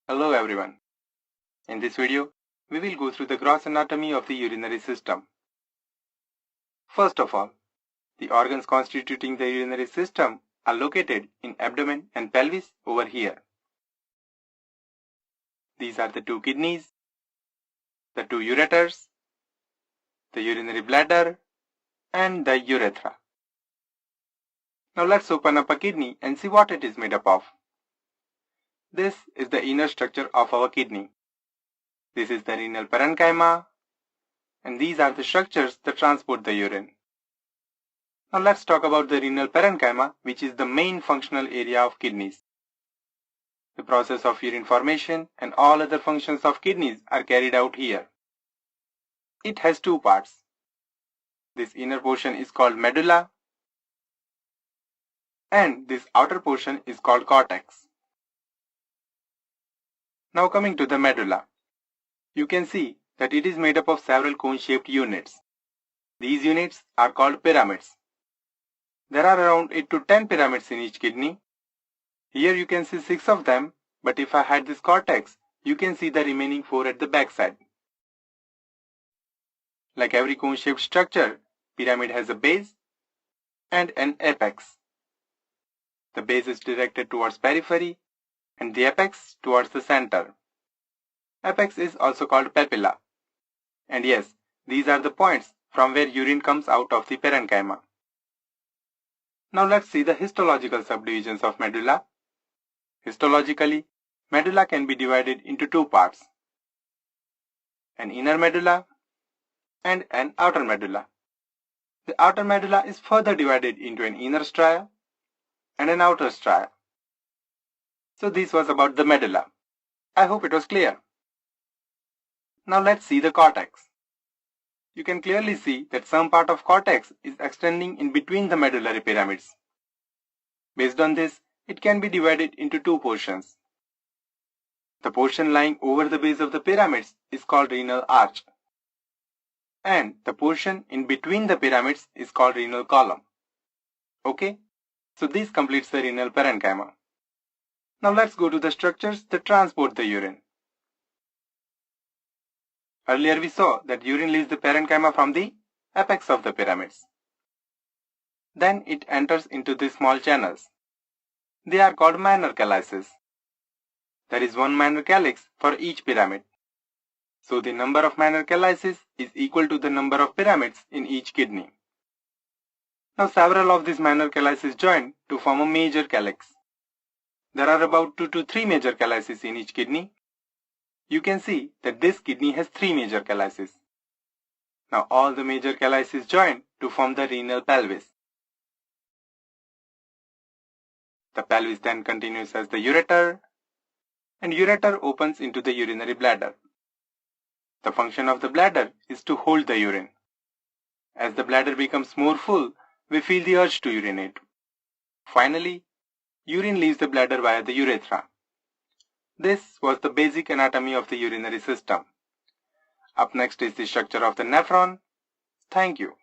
Hello everyone. In this video, we will go through the gross anatomy of the urinary system. First of all, the organs constituting the urinary system are located in abdomen and pelvis over here. These are the two kidneys, the two ureters, the urinary bladder, and the urethra. Now let's open up a kidney and see what it is made up of. This is the inner structure of our kidney. This is the renal parenchyma, and these are the structures that transport the urine. Now let's talk about the renal parenchyma, which is the main functional area of kidneys. The process of urine formation and all other functions of kidneys are carried out here. It has two parts. This inner portion is called medulla, and this outer portion is called cortex. Now coming to the medulla, you can see that it is made up of several cone-shaped units. These units are called pyramids. There are around 8 to 10 pyramids in each kidney. Here you can see 6 of them, but if I hide this cortex, you can see the remaining 4 at the back side. Like every cone-shaped structure, pyramid has a base and an apex. The base is directed towards periphery and the apex towards the center. Apex is also called papilla. And yes, these are the points from where urine comes out of the parenchyma. Now let's see the histological subdivisions of medulla. Histologically, medulla can be divided into two parts: an inner medulla and an outer medulla. The outer medulla is further divided into an inner stria and an outer stria. So this was about the medulla. I hope it was clear. Now let's see the cortex. You can clearly see that some part of cortex is extending in between the medullary pyramids. Based on this, it can be divided into two portions. The portion lying over the base of the pyramids is called renal arch, and the portion in between the pyramids is called renal column. Okay, so this completes the renal parenchyma. Now let's go to the structures that transport the urine. Earlier we saw that urine leaves the parenchyma from the apex of the pyramids. Then it enters into the small channels. They are called minor calyces. There is one minor calyx for each pyramid. So the number of minor calyces is equal to the number of pyramids in each kidney. Now several of these minor calyces join to form a major calyx. There are about 2 to 3 major calyces in each kidney. You can see that this kidney has 3 major calyces. Now all the major calyces join to form the renal pelvis. The pelvis then continues as the ureter, and ureter opens into the urinary bladder. The function of the bladder is to hold the urine. As the bladder becomes more full, we feel the urge to urinate. Finally, urine leaves the bladder via the urethra. This was the basic anatomy of the urinary system. Up next is the structure of the nephron. Thank you.